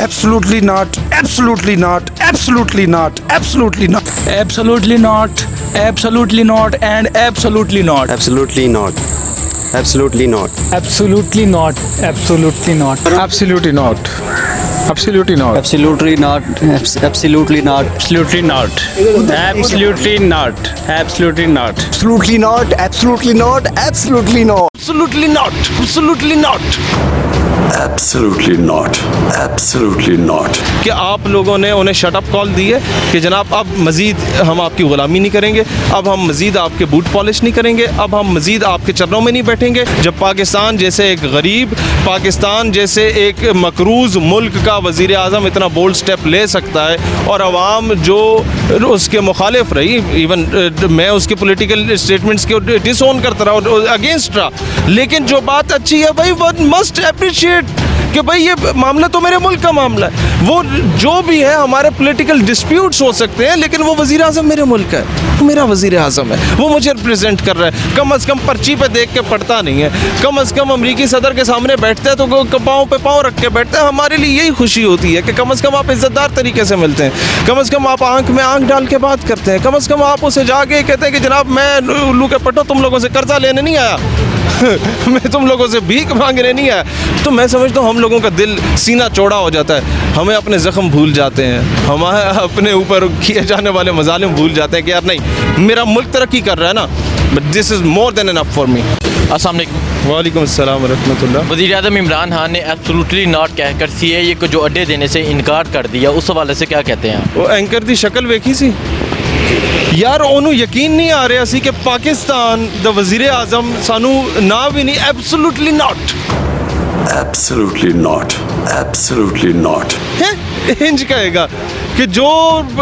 Absolutely not. Absolutely not. Absolutely not. Absolutely not. Absolutely not. Absolutely not. And absolutely not. Absolutely not. Absolutely not. Absolutely not. Absolutely not. Absolutely not. Absolutely not. Absolutely not. Absolutely not. Absolutely not. Absolutely not. Absolutely not. Absolutely not. Absolutely not. Absolutely not. Absolutely not. Absolutely not. Absolutely not. Absolutely not. کہ آپ لوگوں نے انہیں shut up کال دی ہے کہ جناب اب مزید ہم آپ کی غلامی نہیں کریں گے, اب ہم مزید آپ کے بوٹ پالش نہیں کریں گے, اب ہم مزید آپ کے چرنوں میں نہیں بیٹھیں گے. جب پاکستان جیسے ایک غریب, پاکستان جیسے ایک مقروض ملک کا وزیر اعظم اتنا بولڈ سٹیپ لے سکتا ہے اور عوام جو اس کے مخالف رہی, ایون میں اس کے پولیٹیکل اسٹیٹمنٹس کے ڈس اون کرتا رہا, اگینسٹ رہا, لیکن جو بات اچھی ہے بھائی ون مسٹ اپریشیٹ کہ بھائی یہ معاملہ تو میرے ملک کا معاملہ ہے. وہ جو بھی ہے ہمارے پولیٹیکل ڈسپیوٹس ہو سکتے ہیں, لیکن وہ وزیر اعظم میرے ملک کا ہے, میرا وزیر اعظم ہے, وہ مجھے ریپرزینٹ کر رہا ہے. کم از کم پرچی پہ دیکھ کے پڑھتا نہیں ہے, کم از کم امریکی صدر کے سامنے بیٹھتا ہے تو پاؤں پہ پاؤں رکھ کے بیٹھتا ہے. ہمارے لیے یہی خوشی ہوتی ہے کہ کم از کم آپ عزت دار طریقے سے ملتے ہیں, کم از کم آپ آنکھ میں آنکھ ڈال کے بات کرتے ہیں, کم از کم آپ اسے جا کے کہتے ہیں کہ جناب میں الو کے پٹو تم لوگوں سے قرضہ لینے نہیں آیا, میں تم لوگوں سے بھیک مانگنے نہیں آیا. تو میں سمجھتا ہوں ہم لوگوں کا دل سینہ چوڑا ہو جاتا ہے, ہمیں اپنے زخم بھول جاتے ہیں, ہمیں اپنے اوپر کیے جانے والے مظالم بھول جاتے ہیں کہ یار نہیں, میرا ملک ترقی کر رہا ہے نا, but this is more then enough for me. السلام علیکم. وعلیکم السلام ورحمۃ اللہ. وزیر اعظم عمران خان نے ایبسولوٹلی ناٹ کہہ کر سی اے کو جو اڈے دینے سے انکار کر دیا, اس حوالے سے کیا کہتے ہیں آپ؟ وہ اینکر دی شکل ویکھی سی یار, انہوں یقین نہیں آ رہا سی کہ پاکستان دا وزیر اعظم سانو نا بھی نہیں. Absolutely not. Absolutely not. Absolutely not. انج کہے گا کہ جو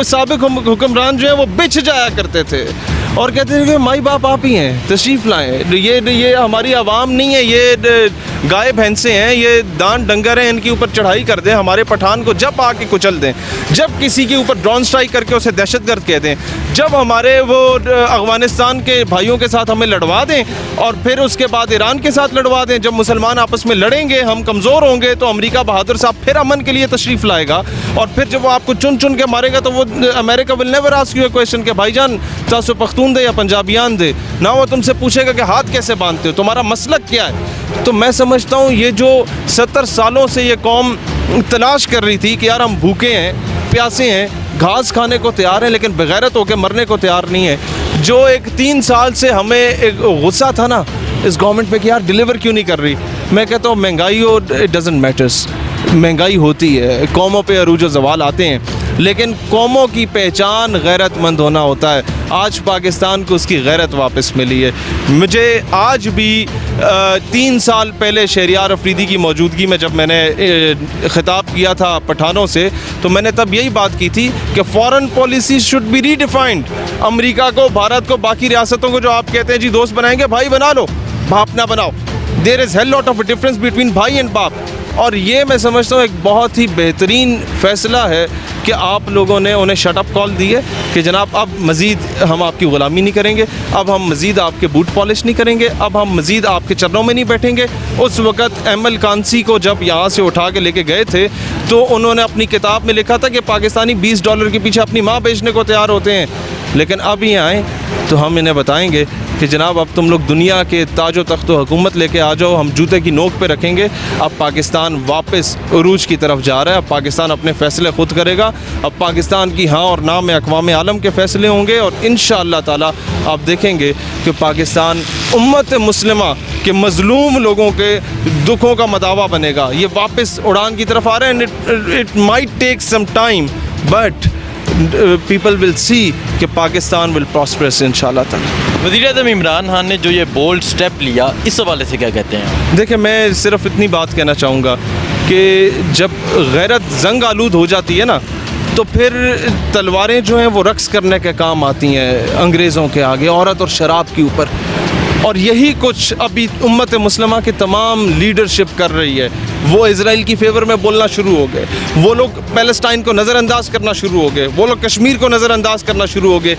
سابق حکمران جو ہیں وہ بچ جایا کرتے تھے اور کہتے ہیں کہ مائی باپ آپ ہی ہیں, تشریف لائیں, یہ ہماری عوام نہیں ہے, یہ گائے بھینسیں ہیں, یہ دان ڈنگر ہیں, ان کے اوپر چڑھائی کر دیں, ہمارے پٹھان کو جب آ کے کچل دیں, جب کسی کے اوپر ڈرون سٹرائک کر کے اسے دہشت گرد کہہ دیں, جب ہمارے وہ افغانستان کے بھائیوں کے ساتھ ہمیں لڑوا دیں اور پھر اس کے بعد ایران کے ساتھ لڑوا دیں, جب مسلمان آپس میں لڑیں گے, ہم کمزور ہوں گے, تو امریکہ بہادر صاحب پھر امن کے لیے تشریف لائے گا, اور پھر جب وہ آپ کو چن چن کے مارے گا تو وہ امریکہ will never ask you a question کہ بھائی جان تاسو پختون دے یا پنجابیان دے, نہ وہ تم سے پوچھے گا کہ ہاتھ کیسے باندھتے ہو, تمہارا مسلک کیا ہے. تو میں سمجھتا ہوں یہ جو 70 سالوں سے یہ قوم تلاش کر رہی تھی کہ یار ہم بھوکے ہیں, پیاسے ہیں, گھاس کھانے کو تیار ہیں, لیکن بغیرت ہو کے مرنے کو تیار نہیں ہے. جو ایک 3 سال سے ہمیں ایک غصہ تھا نا اس گورنمنٹ پہ کہ یار ڈیلیور کیوں نہیں کر رہی, میں کہتا ہوں مہنگائی ہو, اٹ ڈزنٹ میٹرس, مہنگائی ہوتی ہے, قوموں پہ عروج و زوال آتے ہیں, لیکن قوموں کی پہچان غیرت مند ہونا ہوتا ہے. آج پاکستان کو اس کی غیرت واپس ملی ہے. مجھے آج بھی 3 سال پہلے شہریار افریدی کی موجودگی میں جب میں نے خطاب کیا تھا پٹھانوں سے, تو میں نے تب یہی بات کی تھی کہ foreign policy should be redefined. امریکہ کو, بھارت کو, باقی ریاستوں کو جو آپ کہتے ہیں جی دوست بنائیں گے, بھائی بنا لو, باپ نہ بناؤ. There is hell lot of a difference between بھائی اینڈ باپ. اور یہ میں سمجھتا ہوں ایک بہت ہی بہترین فیصلہ ہے کہ آپ لوگوں نے انہیں شٹ اپ کال دی ہے کہ جناب اب مزید ہم آپ کی غلامی نہیں کریں گے, اب ہم مزید آپ کے بوٹ پالش نہیں کریں گے, اب ہم مزید آپ کے چرنوں میں نہیں بیٹھیں گے. اس وقت ایم ایل کانسی کو جب یہاں سے اٹھا کے لے کے گئے تھے تو انہوں نے اپنی کتاب میں لکھا تھا کہ پاکستانی $20 کے پیچھے اپنی ماں بیچنے کو تیار ہوتے ہیں, لیکن اب یہ آئیں تو ہم انہیں بتائیں گے کہ جناب اب تم لوگ دنیا کے تاج و تخت و حکومت لے کے آ جاؤ, ہم جوتے کی نوک پہ رکھیں گے. اب پاکستان واپس عروج کی طرف جا رہا ہے, اب پاکستان اپنے فیصلے خود کرے گا, اب پاکستان کی ہاں اور نہ میں اقوام عالم کے فیصلے ہوں گے, اور انشاءاللہ تعالیٰ آپ دیکھیں گے کہ پاکستان امت مسلمہ کے مظلوم لوگوں کے دکھوں کا مداوا بنے گا. یہ واپس اڑان کی طرف آ رہے ہیں, it might take some time, but people will see کہ پاکستان ول پراسپرس انشاءاللہ تعالیٰ. وزیر اعظم عمران خان نے جو یہ بولڈ سٹیپ لیا, اس حوالے سے کیا کہتے ہیں؟ دیکھیں میں صرف اتنی بات کہنا چاہوں گا کہ جب غیرت زنگ آلود ہو جاتی ہے نا, تو پھر تلواریں جو ہیں وہ رقص کرنے کے کام آتی ہیں انگریزوں کے آگے, عورت اور شراب کے اوپر. اور یہی کچھ ابھی امت مسلمہ کی تمام لیڈرشپ کر رہی ہے. وہ اسرائیل کی فیور میں بولنا شروع ہو گئے, وہ لوگ پیلسٹائن کو نظر انداز کرنا شروع ہو گئے, وہ لوگ کشمیر کو نظر انداز کرنا شروع ہو گئے.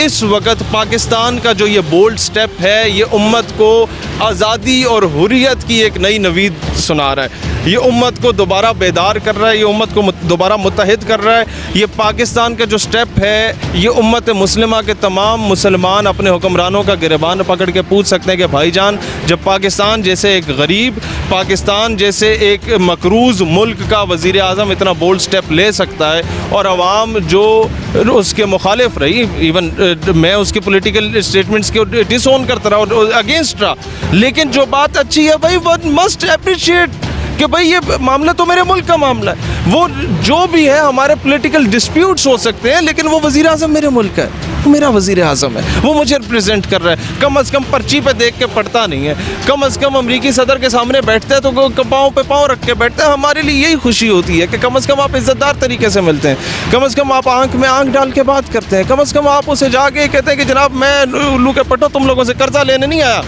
اس وقت پاکستان کا جو یہ بولڈ سٹیپ ہے, یہ امت کو آزادی اور حریت کی ایک نئی نوید سنا رہا ہے. یہ امت کو دوبارہ بیدار کر رہا ہے, یہ امت کو دوبارہ متحد کر رہا ہے. یہ پاکستان کا جو سٹیپ ہے, یہ امت مسلمہ کے تمام مسلمان اپنے حکمرانوں کا گریبان پکڑ کے پوچھ سکتے ہیں کہ بھائی جان, جب پاکستان جیسے ایک غریب, پاکستان جیسے ایک مقروض ملک کا وزیر اعظم اتنا بولڈ سٹیپ لے سکتا ہے, اور عوام جو اس کے مخالف رہی, ایون میں اس کے پولیٹیکل اسٹیٹمنٹس کے ڈس اون کرتا رہا اور اگینسٹ رہا, لیکن جو بات اچھی ہے بھائی ون مسٹ اپریشیٹ کہ بھائی یہ معاملہ تو میرے ملک کا معاملہ ہے. وہ جو بھی ہے ہمارے پولیٹیکل ڈسپیوٹس ہو سکتے ہیں, لیکن وہ وزیر اعظم میرے ملک کا ہے, وہ میرا وزیر اعظم ہے, وہ مجھے ریپرزینٹ کر رہا ہے. کم از کم پرچی پہ دیکھ کے پڑھتا نہیں ہے, کم از کم امریکی صدر کے سامنے بیٹھتا ہے تو پاؤں پہ پاؤں رکھ کے بیٹھتا ہے. ہمارے لیے یہی خوشی ہوتی ہے کہ کم از کم آپ عزت دار طریقے سے ملتے ہیں, کم از کم آپ آنکھ میں آنکھ ڈال کے بات کرتے ہیں, کم از کم آپ اسے جا کے کہتے ہیں کہ جناب میں الو کے پٹو تم لوگوں سے قرضہ لینے نہیں آیا,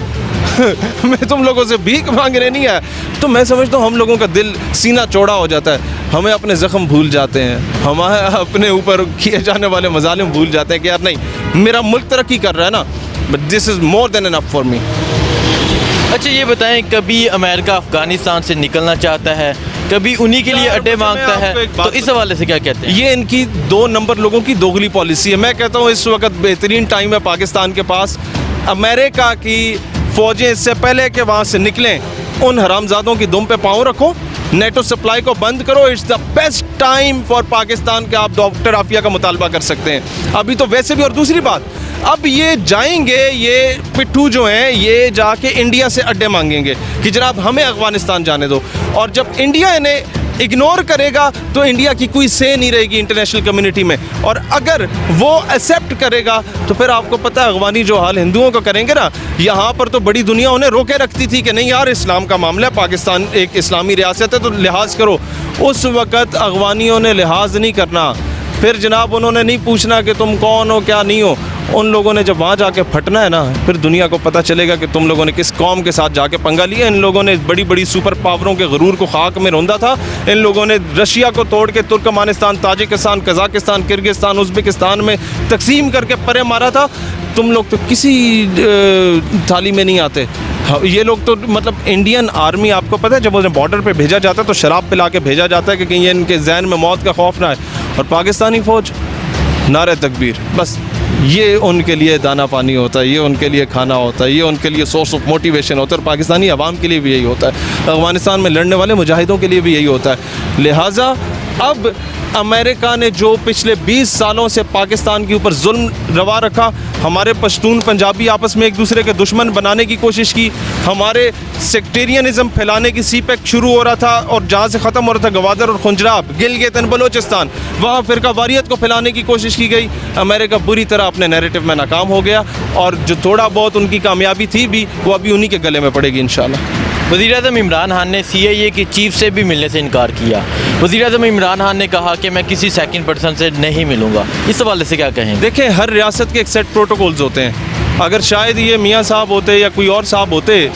میں تم لوگوں سے بھیک مانگنے نہیں آیا. تو میں سمجھتا ہوں ہم لوگوں کا دل سینہ چوڑا ہو جاتا ہے, ہمیں اپنے زخم بھول جاتے ہیں, ہمیں اپنے اوپر کیے جانے والے مظالم بھول جاتے ہیں کہ یار نہیں, میرا ملک ترقی کر رہا ہے نا, but this is more then enough for me. اچھا یہ بتائیں, کبھی امریکہ افغانستان سے نکلنا چاہتا ہے, کبھی انہی کے لیے اڈے مانگتا ہے, تو اس حوالے سے کیا کہتے ہیں؟ یہ ان کی 2 نمبر لوگوں کی دوغلی پالیسی ہے. میں کہتا ہوں اس وقت بہترین ٹائم ہے پاکستان کے پاس. امریکہ کی فوجیں اس سے پہلے کہ وہاں سے نکلیں, ان حرامزادوں کی دم پہ پاؤں رکھو, نیٹو سپلائی کو بند کرو. It's the best time for Pakistan کہ آپ ڈاکٹر عافیہ کا مطالبہ کر سکتے ہیں ابھی تو ویسے بھی. اور دوسری بات, اب یہ جائیں گے, یہ پٹھو جو ہیں یہ جا کے انڈیا سے اڈے مانگیں گے کہ جناب ہمیں افغانستان جانے دو, اور جب انڈیا انہیں اگنور کرے گا تو انڈیا کی کوئی سے نہیں رہے گی انٹرنیشنل کمیونٹی میں, اور اگر وہ ایکسیپٹ کرے گا تو پھر آپ کو پتہ ہے افغانی جو حال ہندوؤں کو کریں گے نا, یہاں پر تو بڑی دنیا انہیں روکے رکھتی تھی کہ نہیں یار اسلام کا معاملہ ہے, پاکستان ایک اسلامی ریاست ہے تو لحاظ کرو. اس وقت افغانیوں نے لحاظ نہیں کرنا, پھر جناب انہوں نے نہیں پوچھنا کہ تم کون ہو کیا نہیں ہو. ان لوگوں نے جب وہاں جا کے پھٹنا ہے نا, پھر دنیا کو پتہ چلے گا کہ تم لوگوں نے کس قوم کے ساتھ جا کے پنگا لیا. ان لوگوں نے بڑی بڑی سپر پاوروں کے غرور کو خاک میں روندا تھا, ان لوگوں نے رشیا کو توڑ کے Turkmenistan, Tajikistan, Kazakhstan, Kyrgyzstan, Uzbekistan میں تقسیم کر کے پرے مارا تھا. تم لوگ تو کسی تھالی میں نہیں آتے. یہ لوگ تو مطلب انڈین آرمی, آپ کو پتہ ہے جب انہیں بارڈر پہ بھیجا جاتا ہے تو شراب پلا کے بھیجا جاتا ہے کہ کہیں ان کے ذہن میں موت کا خوف نہ آئے, اور پاکستانی فوج نعرہ تکبیر, بس یہ ان کے لیے دانہ پانی ہوتا ہے, یہ ان کے لیے کھانا ہوتا ہے, یہ ان کے لیے سورس آف موٹیویشن ہوتا ہے, اور پاکستانی عوام کے لیے بھی یہی ہوتا ہے, افغانستان میں لڑنے والے مجاہدوں کے لیے بھی یہی ہوتا ہے. لہٰذا اب امریکہ نے جو پچھلے 20 سالوں سے پاکستان کے اوپر ظلم روا رکھا, ہمارے پشتون پنجابی آپس میں ایک دوسرے کے دشمن بنانے کی کوشش کی, ہمارے سیکٹیرینزم پھیلانے کی سی پیک شروع ہو رہا تھا, اور جہاں سے ختم ہو رہا تھا گوادر اور خنجراب, گلگت اینڈ بلوچستان, وہاں فرقہ واریت کو پھیلانے کی کوشش کی گئی. امریکہ بری طرح اپنے نیریٹو میں ناکام ہو گیا, اور جو تھوڑا بہت ان کی کامیابی تھی بھی وہ ابھی انہی کے گلے میں پڑے گی انشاءاللہ. وزیر اعظم عمران خان نے CIA کے چیف سے بھی ملنے سے انکار کیا. وزیر اعظم عمران خان نے کہا کہ میں کسی سیکنڈ پرسن سے نہیں ملوں گا, اس حوالے سے کیا کہیں؟ دیکھیں, ہر ریاست کے ایک سیٹ پروٹوکولز ہوتے ہیں. اگر شاید یہ میاں صاحب ہوتے یا کوئی اور صاحب ہوتے,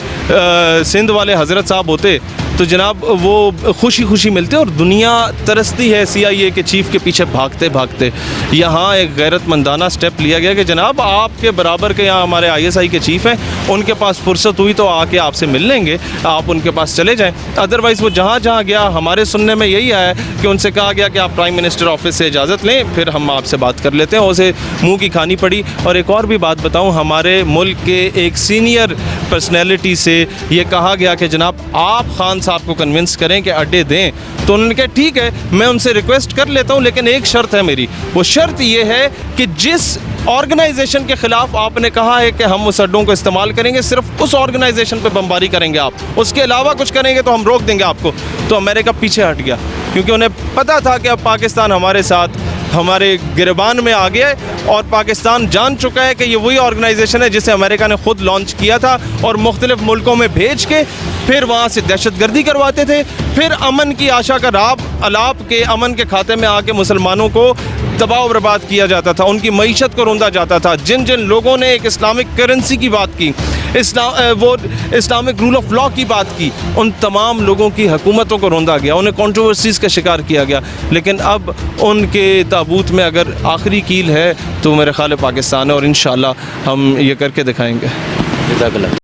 سندھ والے حضرت صاحب ہوتے, تو جناب وہ خوشی خوشی ملتے, اور دنیا ترستی ہے CIA کے چیف کے پیچھے بھاگتے بھاگتے. یہاں ایک غیرت مندانہ سٹیپ لیا گیا کہ جناب آپ کے برابر کے یہاں ہمارے ISI کے چیف ہیں, ان کے پاس فرصت ہوئی تو آ کے آپ سے مل لیں گے, آپ ان کے پاس چلے جائیں. ادروائز وہ جہاں جہاں گیا, ہمارے سننے میں یہی آیا کہ ان سے کہا گیا کہ آپ پرائم منسٹر آفس سے اجازت لیں, پھر ہم آپ سے بات کر لیتے ہیں. اسے منہ کی کھانی پڑی. اور ایک اور بھی بات بتاؤں, ہمارے ملک کے ایک سینئر پرسنالٹی سے یہ کہا گیا کہ جناب آپ خان صاحب کو کنونس کریں کہ اڈے دیں, تو انہوں نے کہا ٹھیک ہے میں ان سے ریکویسٹ کر لیتا ہوں, لیکن ایک شرط ہے میری. وہ شرط یہ ہے کہ جس آرگنائزیشن کے خلاف آپ نے کہا ہے کہ ہم اس اڈوں کو استعمال کریں گے, صرف اس آرگنائزیشن پہ بمباری کریں گے آپ, اس کے علاوہ کچھ کریں گے تو ہم روک دیں گے آپ کو. تو امریکہ پیچھے ہٹ گیا, کیونکہ انہیں پتہ تھا کہ اب پاکستان ہمارے ساتھ ہمارے گربان میں آ گیا ہے, اور پاکستان جان چکا ہے کہ یہ وہی آرگنائزیشن ہے جسے امریکہ نے خود لانچ کیا تھا, اور مختلف ملکوں میں بھیج کے پھر وہاں سے دہشت گردی کرواتے تھے, پھر امن کی آشا کا راب الاپ کے امن کے کھاتے میں آ کے مسلمانوں کو تباہ و برباد کیا جاتا تھا, ان کی معیشت کو روندا جاتا تھا. جن جن لوگوں نے ایک اسلامک کرنسی کی بات کی, وہ اسلامک رول آف لا کی بات کی, ان تمام لوگوں کی حکومتوں کو روندا گیا, انہیں کنٹروورسیز کا شکار کیا گیا. لیکن اب ان کے تابوت میں اگر آخری کیل ہے تو میرے خیال پاکستان ہے, اور انشاءاللہ ہم یہ کر کے دکھائیں گے. جزاک اللہ.